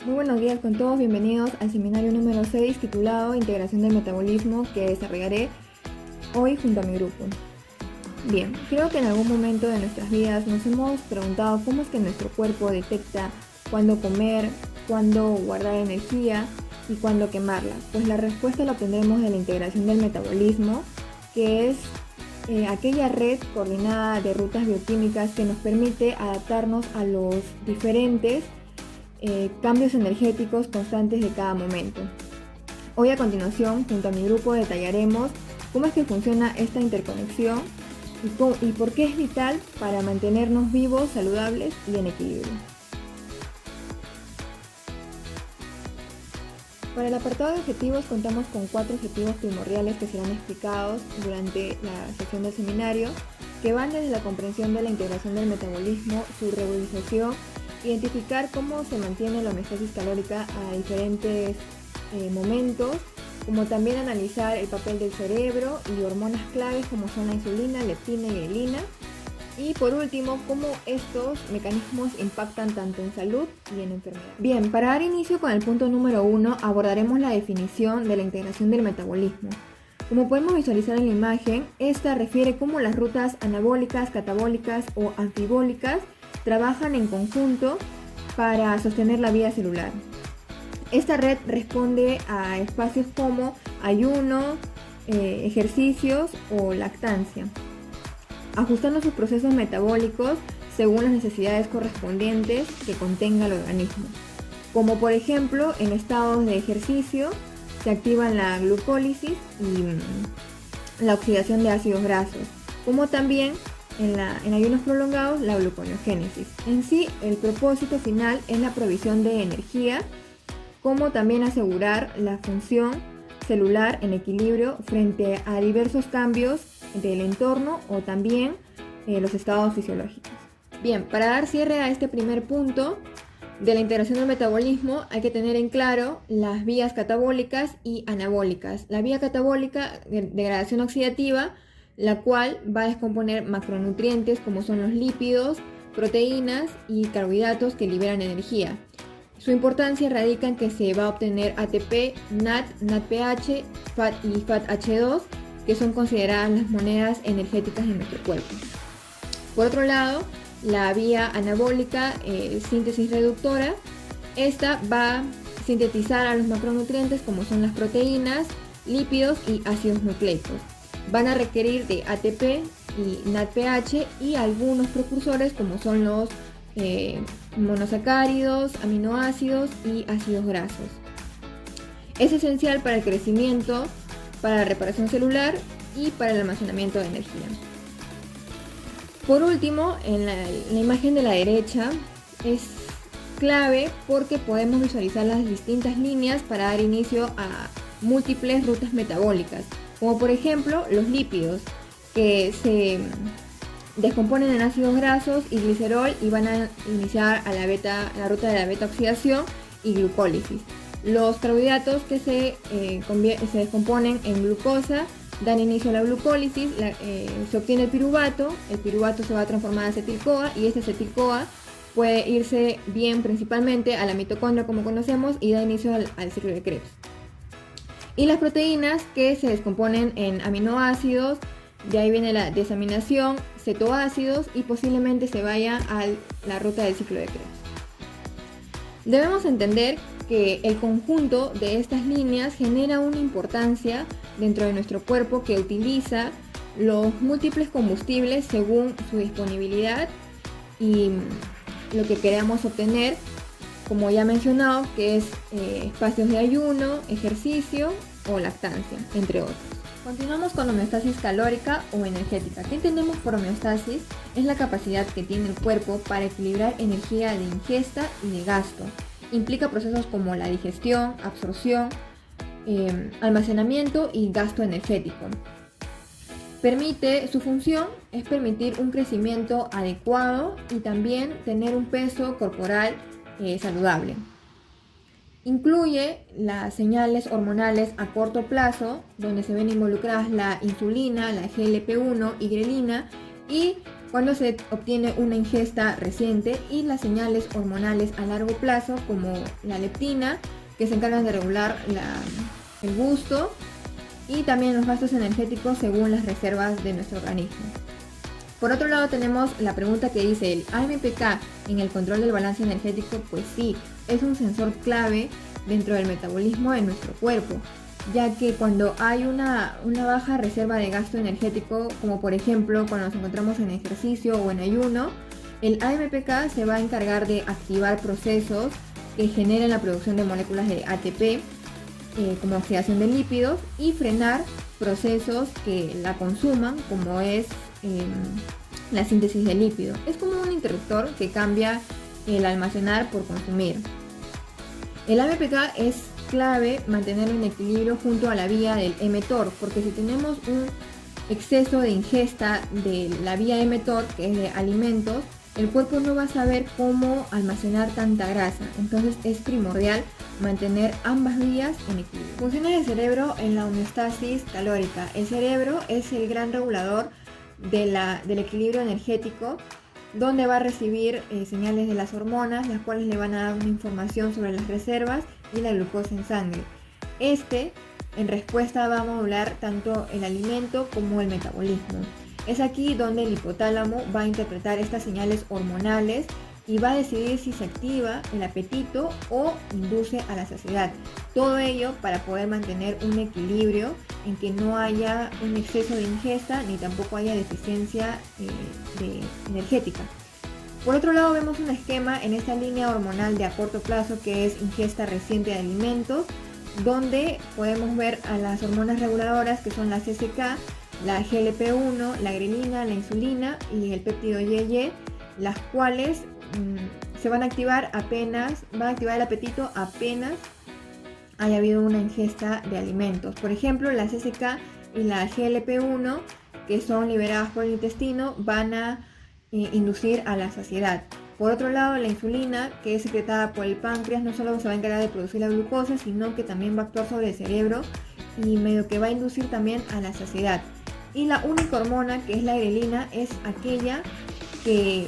Muy buenos días con todos, bienvenidos al seminario número 6 titulado Integración del Metabolismo que desarrollaré hoy junto a mi grupo. Bien, creo que en algún momento de nuestras vidas nos hemos preguntado cómo es que nuestro cuerpo detecta cuándo comer, cuándo guardar energía y cuándo quemarla. Pues la respuesta la obtendremos de la integración del metabolismo, que es aquella red coordinada de rutas bioquímicas que nos permite adaptarnos a los diferentes cambios energéticos constantes de cada momento. Hoy a continuación, junto a mi grupo, detallaremos cómo es que funciona esta interconexión y por qué es vital para mantenernos vivos, saludables y en equilibrio. Para el apartado de objetivos contamos con 4 objetivos primordiales que serán explicados durante la sesión del seminario, que van desde la comprensión de la integración del metabolismo, su regularización, identificar cómo se mantiene la homeostasis calórica a diferentes momentos, como también analizar el papel del cerebro y hormonas claves como son la insulina, leptina y grelina, y por último, cómo estos mecanismos impactan tanto en salud y en enfermedad. Bien, para dar inicio con el punto número 1, abordaremos la definición de la integración del metabolismo. Como podemos visualizar en la imagen, esta refiere cómo las rutas anabólicas, catabólicas o anfibólicas trabajan en conjunto para sostener la vida celular. Esta red responde a espacios como ayuno, ejercicios o lactancia, ajustando sus procesos metabólicos según las necesidades correspondientes que contenga el organismo. Como por ejemplo, en estados de ejercicio se activan la glucólisis y la oxidación de ácidos grasos, como también en ayunos prolongados la gluconeogénesis. En sí, el propósito final es la provisión de energía, como también asegurar la función celular en equilibrio frente a diversos cambios del entorno o también los estados fisiológicos. Bien, para dar cierre a este primer punto de la integración del metabolismo hay que tener en claro las vías catabólicas y anabólicas. La vía catabólica, degradación oxidativa, la cual va a descomponer macronutrientes como son los lípidos, proteínas y carbohidratos que liberan energía. Su importancia radica en que se va a obtener ATP, NAD, NADPH, FAT y FATH2, que son consideradas las monedas energéticas de nuestro cuerpo. Por otro lado, la vía anabólica, síntesis reductora, esta va a sintetizar a los macronutrientes como son las proteínas, lípidos y ácidos nucleicos. Van a requerir de ATP y NADPH y algunos precursores como son los monosacáridos, aminoácidos y ácidos grasos. Es esencial para el crecimiento, para la reparación celular y para el almacenamiento de energía. Por último, en la imagen de la derecha es clave porque podemos visualizar las distintas líneas para dar inicio a múltiples rutas metabólicas, como por ejemplo los lípidos, que se descomponen en ácidos grasos y glicerol y van a iniciar a la ruta de la beta oxidación y glucólisis. Los carbohidratos que se descomponen en glucosa dan inicio a la glucólisis, se obtiene el piruvato se va a transformar en acetil-CoA y este acetil-CoA puede irse bien principalmente a la mitocondria como conocemos y da inicio al ciclo de Krebs. Y las proteínas que se descomponen en aminoácidos, de ahí viene la desaminación, cetoácidos y posiblemente se vaya a la ruta del ciclo de Krebs. Debemos entender que el conjunto de estas líneas genera una importancia dentro de nuestro cuerpo que utiliza los múltiples combustibles según su disponibilidad y lo que queramos obtener, como ya mencionado, que es espacios de ayuno, ejercicio o lactancia, entre otros. Continuamos con homeostasis calórica o energética. ¿Qué entendemos por homeostasis? Es la capacidad que tiene el cuerpo para equilibrar energía de ingesta y de gasto. Implica procesos como la digestión, absorción, almacenamiento y gasto energético. Su función es permitir un crecimiento adecuado y también tener un peso corporal saludable. Incluye las señales hormonales a corto plazo, donde se ven involucradas la insulina, la GLP-1 y grelina, y cuando se obtiene una ingesta reciente, y las señales hormonales a largo plazo como la leptina, que se encargan de regular el gusto, y también los gastos energéticos según las reservas de nuestro organismo. Por otro lado tenemos la pregunta que dice, ¿el AMPK en el control del balance energético? Pues sí, es un sensor clave dentro del metabolismo de nuestro cuerpo, ya que cuando hay una baja reserva de gasto energético, como por ejemplo cuando nos encontramos en ejercicio o en ayuno, el AMPK se va a encargar de activar procesos que generen la producción de moléculas de ATP, como oxidación de lípidos, y frenar procesos que la consuman, como es la síntesis de lípido. Es como un interruptor que cambia el almacenar por consumir. El AMPK es clave mantenerlo en equilibrio junto a la vía del mTOR, porque si tenemos un exceso de ingesta de la vía mTOR, que es de alimentos, el cuerpo no va a saber cómo almacenar tanta grasa. Entonces es primordial mantener ambas vías en equilibrio. Funciones del cerebro en la homeostasis calórica. El cerebro es el gran regulador del equilibrio energético, donde va a recibir señales de las hormonas, las cuales le van a dar una información sobre las reservas y la glucosa en sangre. En respuesta, va a modular tanto el alimento como el metabolismo. Es aquí donde el hipotálamo va a interpretar estas señales hormonales y va a decidir si se activa el apetito o induce a la saciedad. Todo ello para poder mantener un equilibrio en que no haya un exceso de ingesta ni tampoco haya deficiencia energética. Por otro lado, vemos un esquema en esta línea hormonal de a corto plazo, que es ingesta reciente de alimentos, donde podemos ver a las hormonas reguladoras, que son la CCK, la GLP-1, la grelina, la insulina y el péptido YY, las cuales se van a activar el apetito apenas haya habido una ingesta de alimentos. Por ejemplo, la CCK y la GLP-1, que son liberadas por el intestino, van a inducir a la saciedad. Por otro lado, la insulina, que es secretada por el páncreas, no solo se va a encargar de producir la glucosa, sino que también va a actuar sobre el cerebro y medio que va a inducir también a la saciedad. Y la única hormona, que es la grelina, es aquella que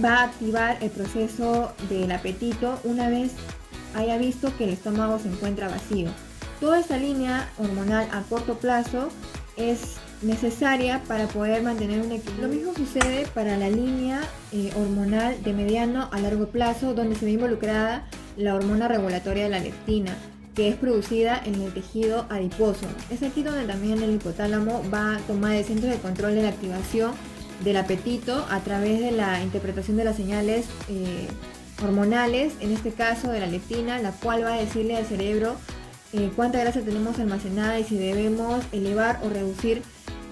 va a activar el proceso del apetito una vez haya visto que el estómago se encuentra vacío. Toda esta línea hormonal a corto plazo es necesaria para poder mantener un equilibrio. Lo mismo sucede para la línea hormonal de mediano a largo plazo, donde se ve involucrada la hormona regulatoria de la leptina, que es producida en el tejido adiposo. Es aquí donde también el hipotálamo va a tomar el centro de control de la activación del apetito a través de la interpretación de las señales hormonales, en este caso de la leptina, la cual va a decirle al cerebro cuánta grasa tenemos almacenada y si debemos elevar o reducir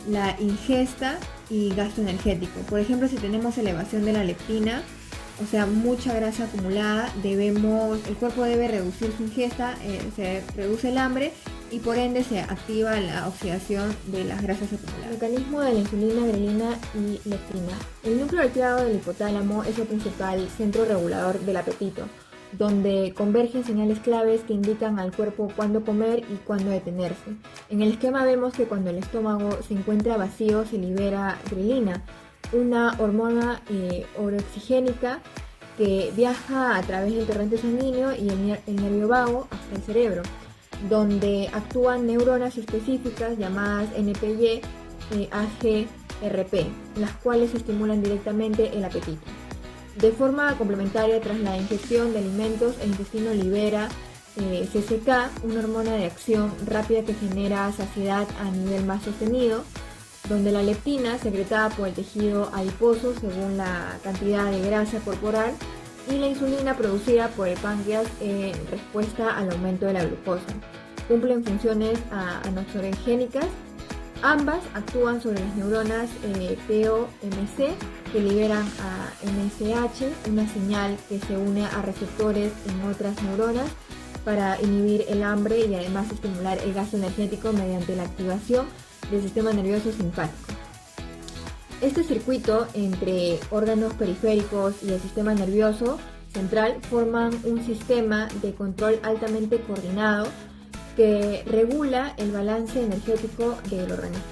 la ingesta y gasto energético. Por ejemplo, si tenemos elevación de la leptina, o sea, mucha grasa acumulada, el cuerpo debe reducir su ingesta, se reduce el hambre y por ende se activa la oxidación de las grasas acumuladas. El mecanismo de la insulina, grelina y leptina. El núcleo arqueado del hipotálamo es el principal centro regulador del apetito, donde convergen señales claves que indican al cuerpo cuándo comer y cuándo detenerse. En el esquema vemos que cuando el estómago se encuentra vacío se libera grelina, una hormona oroexigénica que viaja a través del torrente sanguíneo y el nervio vago hasta el cerebro, donde actúan neuronas específicas llamadas NPY, AGRP, las cuales estimulan directamente el apetito. De forma complementaria, tras la ingestión de alimentos, el intestino libera CCK, una hormona de acción rápida que genera saciedad a nivel más sostenido, donde la leptina, secretada por el tejido adiposo según la cantidad de grasa corporal, y la insulina producida por el páncreas en respuesta al aumento de la glucosa. Cumplen funciones anoxorogénicas. Ambas actúan sobre las neuronas POMC, que liberan a MSH, una señal que se une a receptores en otras neuronas para inhibir el hambre y además estimular el gasto energético mediante la activación del sistema nervioso simpático. Este circuito entre órganos periféricos y el sistema nervioso central forman un sistema de control altamente coordinado que regula el balance energético del organismo.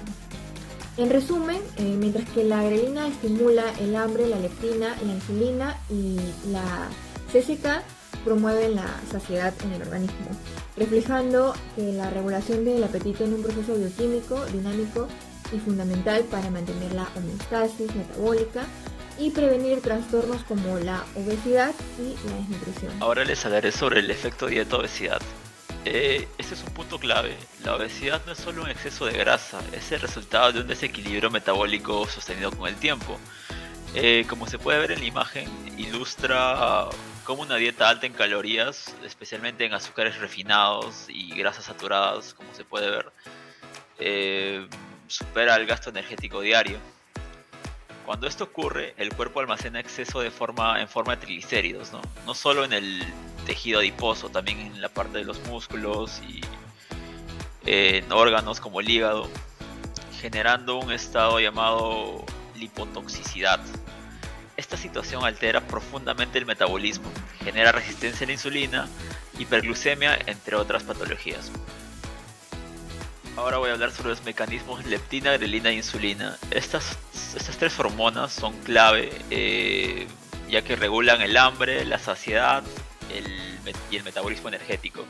En resumen, mientras que la grelina estimula el hambre, la leptina, la insulina y la CCK promueven la saciedad en el organismo, reflejando que la regulación del apetito es un proceso bioquímico, dinámico y fundamental para mantener la homeostasis metabólica y prevenir trastornos como la obesidad y la desnutrición. Ahora les hablaré sobre el efecto dieta-obesidad. Este es un punto clave. La obesidad no es solo un exceso de grasa, es el resultado de un desequilibrio metabólico sostenido con el tiempo. Como se puede ver en la imagen, ilustra cómo una dieta alta en calorías, especialmente en azúcares refinados y grasas saturadas, como se puede ver, supera el gasto energético diario. Cuando esto ocurre, el cuerpo almacena exceso en forma de triglicéridos, ¿no? No solo en el tejido adiposo, también en la parte de los músculos y en órganos como el hígado, generando un estado llamado lipotoxicidad. Esta situación altera profundamente el metabolismo, genera resistencia a la insulina, hiperglucemia, entre otras patologías. Ahora voy a hablar sobre los mecanismos leptina, grelina e insulina. Estas tres hormonas son clave, ya que regulan el hambre, la saciedad y el metabolismo energético.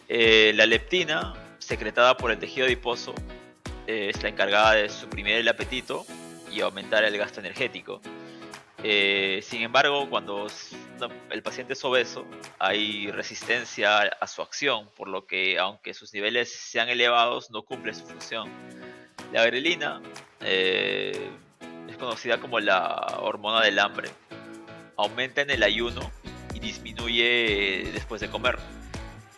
La leptina, secretada por el tejido adiposo, es la encargada de suprimir el apetito y aumentar el gasto energético. Sin embargo, cuando el paciente es obeso, hay resistencia a su acción, por lo que aunque sus niveles sean elevados, no cumple su función. La grelina es conocida como la hormona del hambre. Aumenta en el ayuno y disminuye después de comer.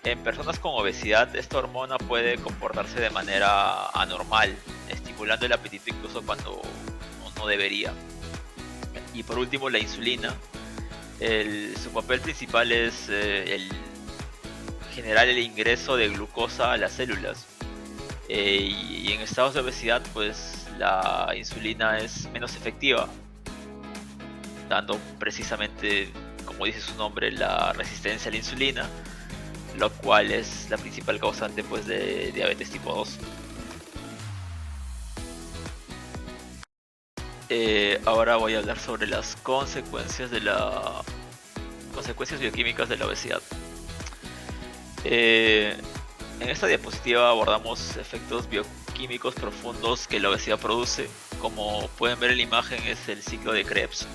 En personas con obesidad, esta hormona puede comportarse de manera anormal, estimulando el apetito incluso cuando no debería. Y por último, la insulina. Su papel principal es generar el ingreso de glucosa a las células. Y en estados de obesidad, pues la insulina es menos efectiva, dando precisamente, como dice su nombre, la resistencia a la insulina, lo cual es la principal causante, pues, de diabetes tipo 2. Ahora voy a hablar sobre las consecuencias bioquímicas de la obesidad. En esta diapositiva abordamos efectos bioquímicos profundos que la obesidad produce. Como pueden ver en la imagen, es el ciclo de Krebs.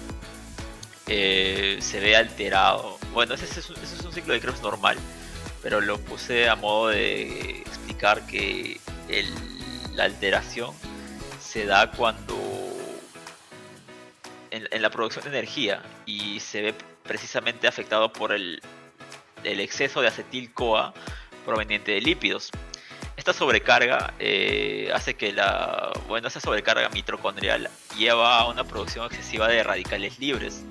Se ve alterado. Bueno, ese es un ciclo de Krebs normal, pero lo puse a modo de explicar que la alteración se da cuando en la producción de energía, y se ve precisamente afectado por el exceso de acetil-CoA proveniente de lípidos. Esta sobrecarga hace que esa sobrecarga mitocondrial lleva a una producción excesiva de radicales libres,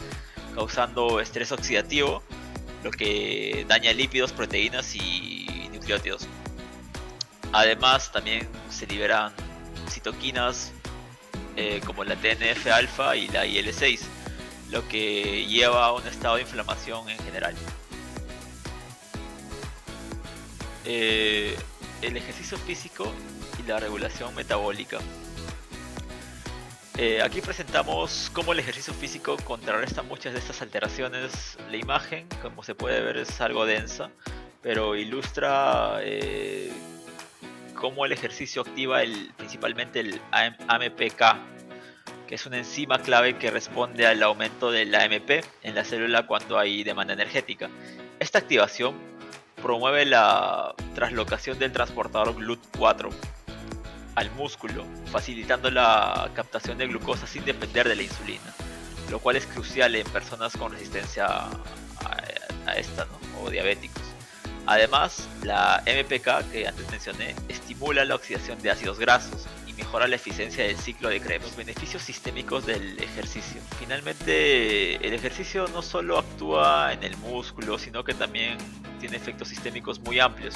causando estrés oxidativo, lo que daña lípidos, proteínas y nucleótidos. Además, también se liberan citoquinas como la TNF-alfa y la IL-6, lo que lleva a un estado de inflamación en general. El ejercicio físico y la regulación metabólica. Aquí presentamos cómo el ejercicio físico contrarresta muchas de estas alteraciones. La imagen, como se puede ver, es algo densa, pero ilustra cómo el ejercicio activa principalmente el AMPK, que es una enzima clave que responde al aumento del AMP en la célula cuando hay demanda energética. Esta activación promueve la translocación del transportador GLUT4 al músculo, facilitando la captación de glucosa sin depender de la insulina, lo cual es crucial en personas con resistencia a esta, ¿no? O diabéticos. Además, la MPK, que antes mencioné, estimula la oxidación de ácidos grasos y mejora la eficiencia del ciclo de Krebs. Los beneficios sistémicos del ejercicio. Finalmente, el ejercicio no solo actúa en el músculo, sino que también tiene efectos sistémicos muy amplios.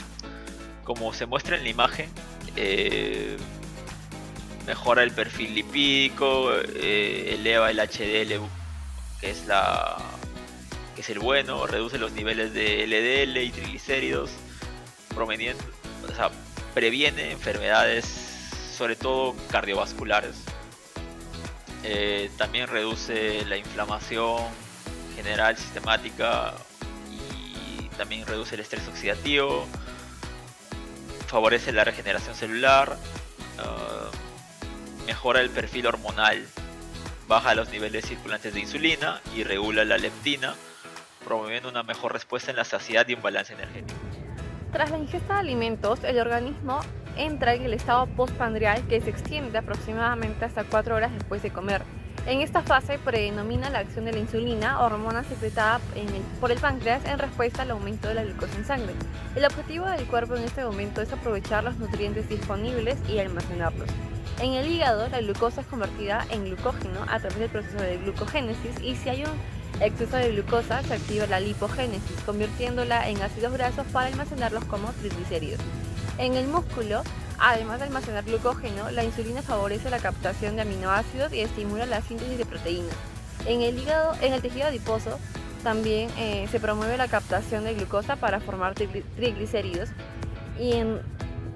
Como se muestra en la imagen, mejora el perfil lipídico, eleva el HDL, que es el bueno, reduce los niveles de LDL y triglicéridos, previene enfermedades sobre todo cardiovasculares. También reduce la inflamación general sistemática y también reduce el estrés oxidativo, favorece la regeneración celular, mejora el perfil hormonal, baja los niveles circulantes de insulina y regula la leptina, promoviendo una mejor respuesta en la saciedad y un balance energético. Tras la ingesta de alimentos, el organismo entra en el estado postprandial, que se extiende aproximadamente hasta 4 horas después de comer. En esta fase predomina la acción de la insulina, hormona secretada por el páncreas en respuesta al aumento de la glucosa en sangre. El objetivo del cuerpo en este momento es aprovechar los nutrientes disponibles y almacenarlos. En el hígado, la glucosa es convertida en glucógeno a través del proceso de glucogénesis, y si hay un exceso de glucosa, se activa la lipogénesis, convirtiéndola en ácidos grasos para almacenarlos como triglicéridos. En el músculo, además de almacenar glucógeno, la insulina favorece la captación de aminoácidos y estimula la síntesis de proteínas. En el tejido adiposo, también se promueve la captación de glucosa para formar triglicéridos. Y en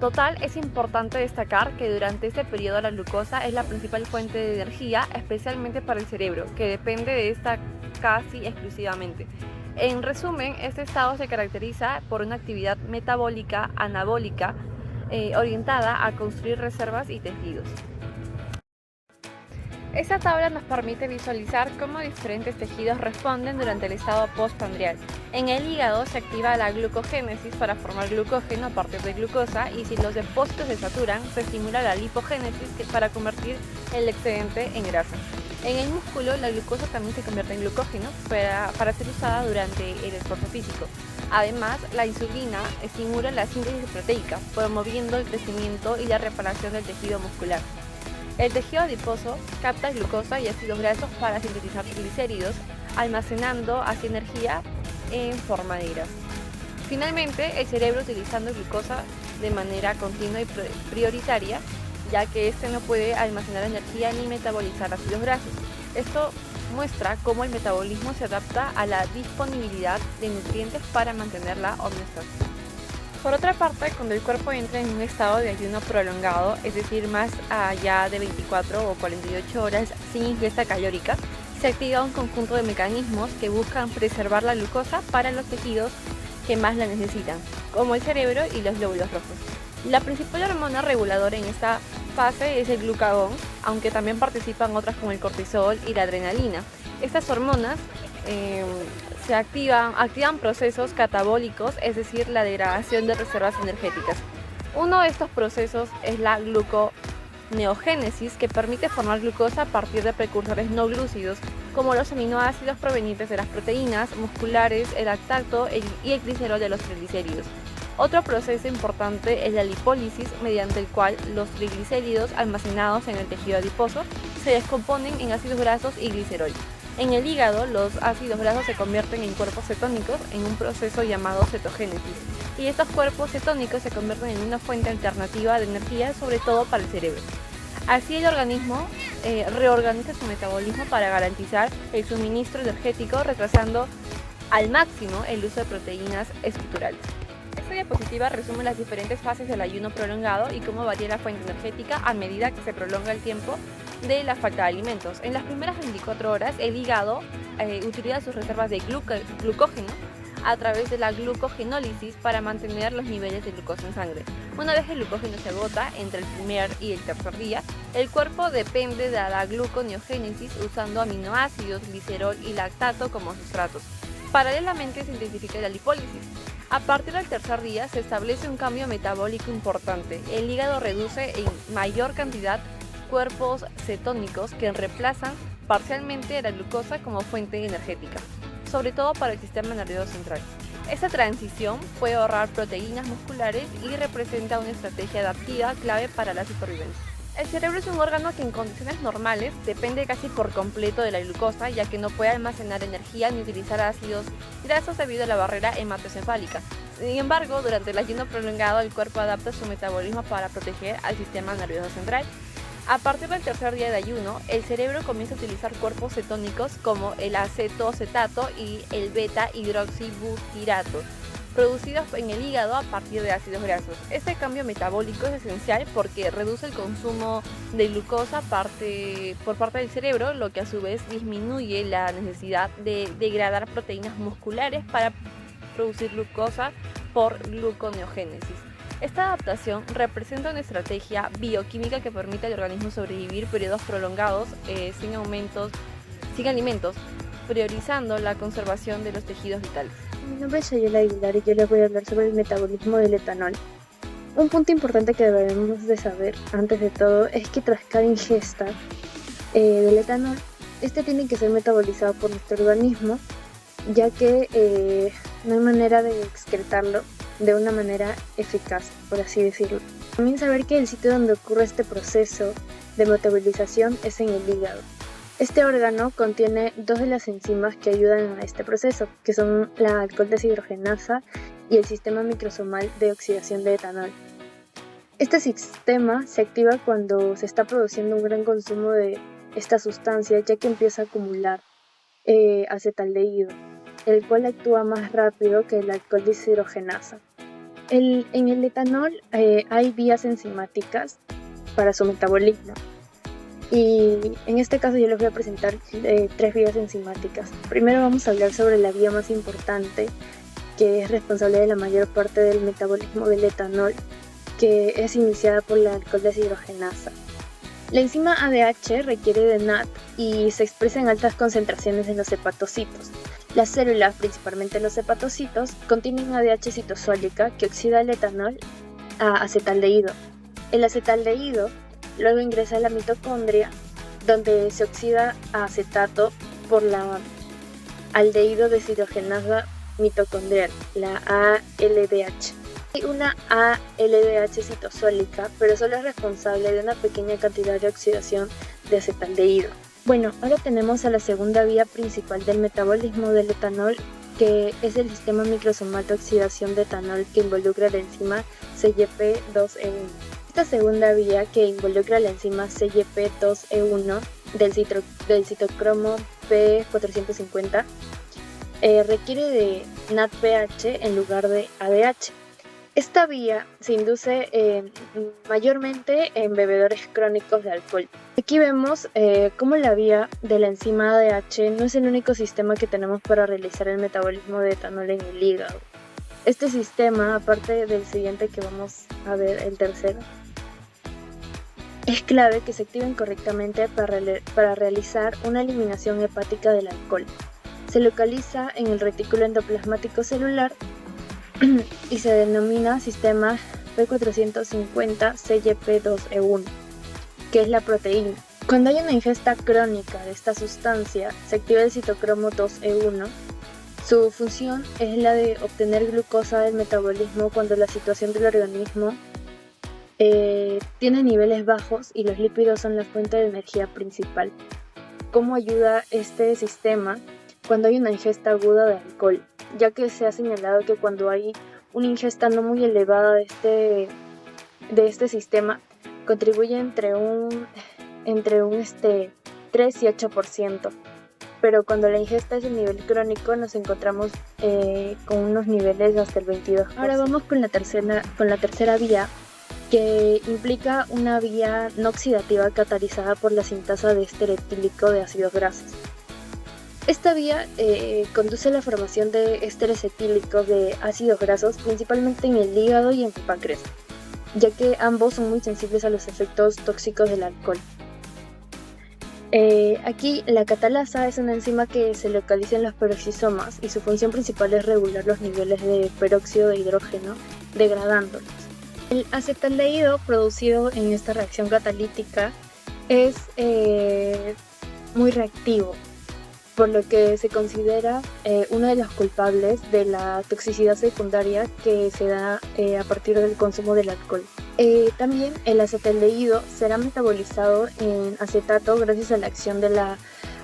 total, es importante destacar que durante este periodo la glucosa es la principal fuente de energía, especialmente para el cerebro, que depende de esta casi exclusivamente. En resumen, este estado se caracteriza por una actividad metabólica anabólica orientada a construir reservas y tejidos. Esta tabla nos permite visualizar cómo diferentes tejidos responden durante el estado postprandial. En el hígado se activa la glucogénesis para formar glucógeno a partir de glucosa, y si los depósitos se saturan, se estimula la lipogénesis para convertir el excedente en grasa. En el músculo, la glucosa también se convierte en glucógeno para ser usada durante el esfuerzo físico. Además, la insulina estimula la síntesis proteica, promoviendo el crecimiento y la reparación del tejido muscular. El tejido adiposo capta glucosa y ácidos grasos para sintetizar triglicéridos, almacenando así energía en forma de grasa. Finalmente, el cerebro, utilizando glucosa de manera continua y prioritaria, ya que este no puede almacenar energía ni metabolizar ácidos grasos. Esto muestra cómo el metabolismo se adapta a la disponibilidad de nutrientes para mantener la homeostasis. Por otra parte, cuando el cuerpo entra en un estado de ayuno prolongado, es decir, más allá de 24 o 48 horas sin ingesta calórica, se activa un conjunto de mecanismos que buscan preservar la glucosa para los tejidos que más la necesitan, como el cerebro y los glóbulos rojos. La principal hormona reguladora en esta fase es el glucagón, aunque también participan otras como el cortisol y la adrenalina. Estas hormonas activan procesos catabólicos, es decir, la degradación de reservas energéticas. Uno de estos procesos es la gluconeogénesis, que permite formar glucosa a partir de precursores no glúcidos, como los aminoácidos provenientes de las proteínas musculares, el lactato y el glicerol de los triglicéridos. Otro proceso importante es la lipólisis, mediante el cual los triglicéridos almacenados en el tejido adiposo se descomponen en ácidos grasos y glicerol. En el hígado, los ácidos grasos se convierten en cuerpos cetónicos en un proceso llamado cetogénesis, y estos cuerpos cetónicos se convierten en una fuente alternativa de energía, sobre todo para el cerebro. Así el organismo reorganiza su metabolismo para garantizar el suministro energético, retrasando al máximo el uso de proteínas estructurales. Esta diapositiva resume las diferentes fases del ayuno prolongado y cómo varía la fuente energética a medida que se prolonga el tiempo de la falta de alimentos. En las primeras 24 horas, el hígado utiliza sus reservas de glucógeno a través de la glucogenólisis para mantener los niveles de glucosa en sangre. Una vez el glucógeno se agota entre el primer y el tercer día, el cuerpo depende de la gluconeogénesis usando aminoácidos, glicerol y lactato como sustratos. Paralelamente se intensifica la lipólisis. A partir del tercer día se establece un cambio metabólico importante. El hígado reduce en mayor cantidad cuerpos cetónicos que reemplazan parcialmente la glucosa como fuente energética, sobre todo para el sistema nervioso central. Esta transición puede ahorrar proteínas musculares y representa una estrategia adaptiva clave para la supervivencia. El cerebro es un órgano que en condiciones normales depende casi por completo de la glucosa, ya que no puede almacenar energía ni utilizar ácidos grasos debido a la barrera hematoencefálica. Sin embargo, durante el ayuno prolongado, el cuerpo adapta su metabolismo para proteger al sistema nervioso central. A partir del tercer día de ayuno, el cerebro comienza a utilizar cuerpos cetónicos como el acetocetato y el beta-hidroxibutirato, producidos en el hígado a partir de ácidos grasos. Este cambio metabólico es esencial porque reduce el consumo de glucosa por parte del cerebro, lo que a su vez disminuye la necesidad de degradar proteínas musculares para producir glucosa por gluconeogénesis. Esta adaptación representa una estrategia bioquímica que permite al organismo sobrevivir periodos prolongados sin alimentos, priorizando la conservación de los tejidos vitales. Mi nombre es Ayala Aguilar y yo les voy a hablar sobre el metabolismo del etanol. Un punto importante que debemos de saber antes de todo es que tras cada ingesta del etanol, este tiene que ser metabolizado por nuestro organismo, ya que no hay manera de excretarlo de una manera eficaz, por así decirlo. También saber que el sitio donde ocurre este proceso de metabolización es en el hígado. Este órgano contiene dos de las enzimas que ayudan a este proceso, que son la alcohol deshidrogenasa y el sistema microsomal de oxidación de etanol. Este sistema se activa cuando se está produciendo un gran consumo de esta sustancia, ya que empieza a acumular acetaldehído, el cual actúa más rápido que el alcohol deshidrogenasa. En el etanol hay vías enzimáticas para su metabolismo. Y en este caso yo les voy a presentar 3 vías enzimáticas. Primero vamos a hablar sobre la vía más importante, que es responsable de la mayor parte del metabolismo del etanol, que es iniciada por la alcohol deshidrogenasa. La enzima ADH requiere de NAD y se expresa en altas concentraciones en los hepatocitos. Las células, principalmente los hepatocitos, contienen ADH citosólica que oxida el etanol a acetaldehído. El acetaldehído luego ingresa a la mitocondria, donde se oxida a acetato por la aldehído deshidrogenasa mitocondrial, la ALDH. Hay una ALDH citosólica, pero solo es responsable de una pequeña cantidad de oxidación de acetaldehído. Bueno, ahora tenemos a la segunda vía principal del metabolismo del etanol, que es el sistema microsomal de oxidación de etanol que involucra la enzima CYP2E1. Esta segunda vía, que involucra la enzima CYP2E1 del citocromo P450, requiere de NADPH en lugar de ADH. Esta vía se induce mayormente en bebedores crónicos de alcohol. Aquí vemos cómo la vía de la enzima ADH no es el único sistema que tenemos para realizar el metabolismo de etanol en el hígado. Este sistema, aparte del siguiente que vamos a ver, el tercero, es clave que se activen correctamente para realizar una eliminación hepática del alcohol. Se localiza en el retículo endoplasmático celular y se denomina sistema P450 CYP2E1, que es la proteína. Cuando hay una ingesta crónica de esta sustancia, se activa el citocromo 2E1. Su función es la de obtener glucosa del metabolismo cuando la situación del organismo tiene niveles bajos y los lípidos son la fuente de energía principal. ¿Cómo ayuda este sistema cuando hay una ingesta aguda de alcohol? Ya que se ha señalado que cuando hay una ingesta no muy elevada de este sistema, contribuye entre un 3 y 8%. Pero cuando la ingesta es el nivel crónico nos encontramos con unos niveles hasta el 22%. Ahora vamos con la tercera vía, que implica una vía no oxidativa catalizada por la sintasa de éster etílico de ácidos grasos. Esta vía conduce a la formación de ésteres etílicos de ácidos grasos, principalmente en el hígado y en el páncreas, ya que ambos son muy sensibles a los efectos tóxicos del alcohol. Aquí la catalasa es una enzima que se localiza en los peroxisomas y su función principal es regular los niveles de peróxido de hidrógeno, degradándolos. El acetaldehído producido en esta reacción catalítica es muy reactivo, por lo que se considera uno de los culpables de la toxicidad secundaria que se da a partir del consumo del alcohol. También el acetaldehído será metabolizado en acetato gracias a la acción de la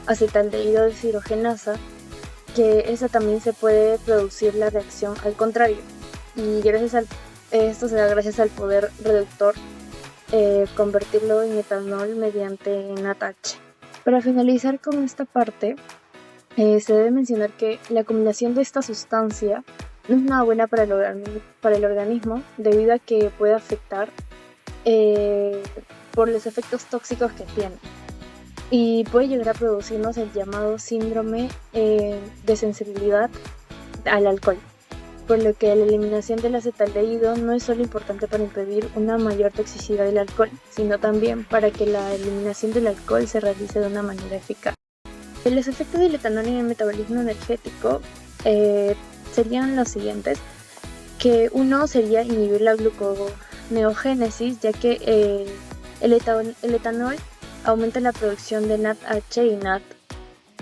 acetaldehído deshidrogenasa, que esa también se puede producir la reacción al contrario, y esto se da gracias al poder reductor convertirlo en etanol mediante NADH. Para finalizar con esta parte, se debe mencionar que la combinación de esta sustancia no es nada buena para el organismo debido a que puede afectar por los efectos tóxicos que tiene y puede llegar a producirnos el llamado síndrome de sensibilidad al alcohol, por lo que la eliminación del acetaldehído no es solo importante para impedir una mayor toxicidad del alcohol, sino también para que la eliminación del alcohol se realice de una manera eficaz. Los efectos del etanol en el metabolismo energético serían los siguientes, que uno sería inhibir la gluconeogénesis, ya que el etanol aumenta la producción de NADH y NAD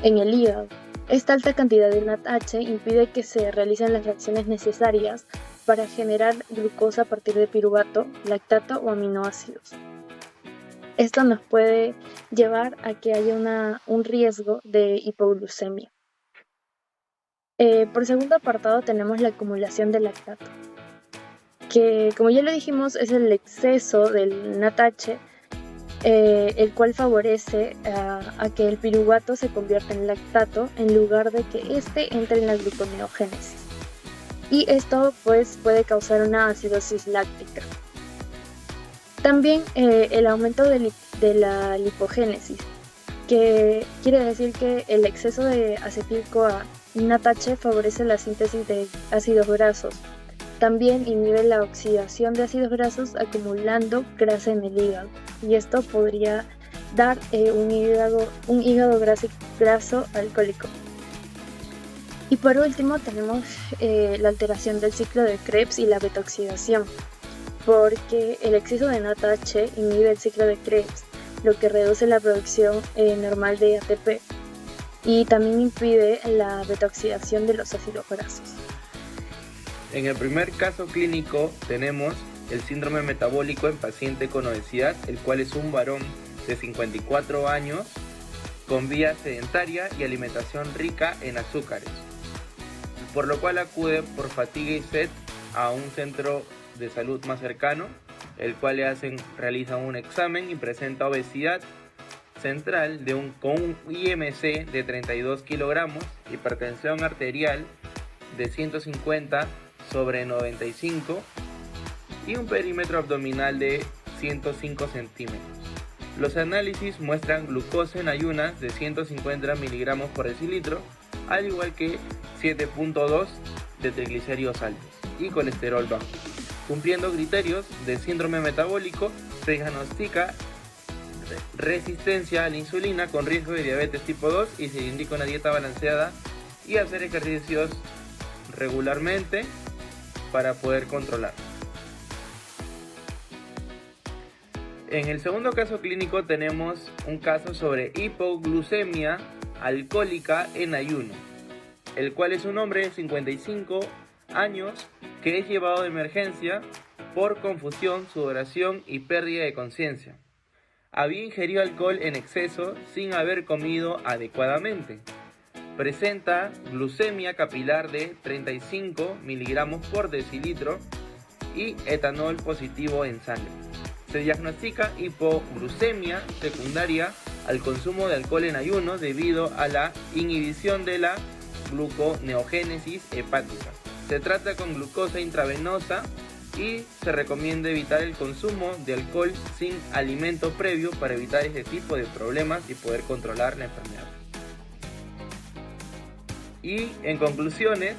en el hígado. Esta alta cantidad de NADH impide que se realicen las reacciones necesarias para generar glucosa a partir de piruvato, lactato o aminoácidos. Esto nos puede llevar a que haya un riesgo de hipoglucemia. Por segundo apartado tenemos la acumulación de lactato, que como ya lo dijimos es el exceso del NADH, el cual favorece a que el piruvato se convierta en lactato en lugar de que éste entre en la gluconeogénesis. Y esto pues puede causar una acidosis láctica. También el aumento de la lipogénesis, que quiere decir que el exceso de acetil-CoA y NADH favorece la síntesis de ácidos grasos. También inhibe la oxidación de ácidos grasos acumulando grasa en el hígado, y esto podría dar un hígado graso alcohólico. Y por último tenemos la alteración del ciclo de Krebs y la beta-oxidación, porque el exceso de NADH inhibe el ciclo de Krebs, lo que reduce la producción normal de ATP y también impide la beta-oxidación de los ácidos grasos. En el primer caso clínico tenemos el síndrome metabólico en paciente con obesidad, el cual es un varón de 54 años con vida sedentaria y alimentación rica en azúcares, por lo cual acude por fatiga y sed a un centro de salud más cercano, el cual realizan un examen y presenta obesidad central con un IMC de 32 kilogramos, hipertensión arterial de 150/95 y un perímetro abdominal de 105 centímetros. Los análisis muestran glucosa en ayunas de 150 miligramos por decilitro, al igual que 7.2 de triglicéridos altos y colesterol bajo. Cumpliendo criterios de síndrome metabólico, se diagnostica resistencia a la insulina con riesgo de diabetes tipo 2 y se indica una dieta balanceada y hacer ejercicios regularmente para poder controlar. En el segundo caso clínico tenemos un caso sobre hipoglucemia alcohólica en ayuno, el cual es un hombre de 55 años que es llevado de emergencia por confusión, sudoración y pérdida de conciencia. Había ingerido alcohol en exceso sin haber comido adecuadamente. Presenta glucemia capilar de 35 miligramos por decilitro y etanol positivo en sangre. Se diagnostica hipoglucemia secundaria al consumo de alcohol en ayuno debido a la inhibición de la gluconeogénesis hepática. Se trata con glucosa intravenosa y se recomienda evitar el consumo de alcohol sin alimento previo para evitar este tipo de problemas y poder controlar la enfermedad. Y en conclusiones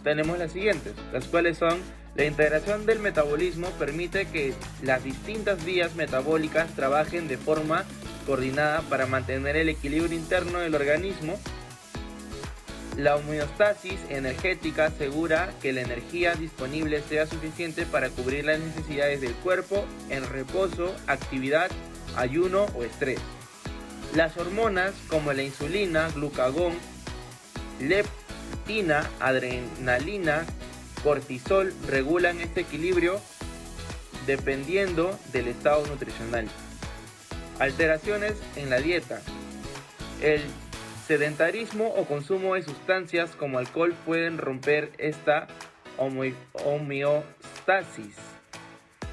tenemos las siguientes, las cuales son: la integración del metabolismo permite que las distintas vías metabólicas trabajen de forma coordinada para mantener el equilibrio interno del organismo. La homeostasis energética asegura que la energía disponible sea suficiente para cubrir las necesidades del cuerpo en reposo, actividad, ayuno o estrés. Las hormonas como la insulina, glucagón, leptina, adrenalina, cortisol regulan este equilibrio dependiendo del estado nutricional. Alteraciones en la dieta. El sedentarismo o consumo de sustancias como alcohol pueden romper esta homeostasis,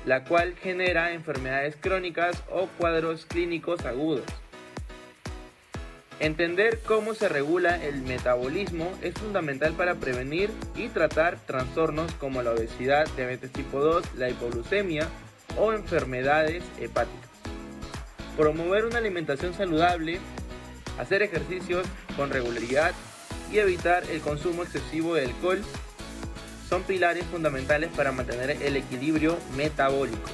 la cual genera enfermedades crónicas o cuadros clínicos agudos. Entender cómo se regula el metabolismo es fundamental para prevenir y tratar trastornos como la obesidad, diabetes tipo 2, la hipoglucemia o enfermedades hepáticas. Promover una alimentación saludable, hacer ejercicios con regularidad y evitar el consumo excesivo de alcohol son pilares fundamentales para mantener el equilibrio metabólico.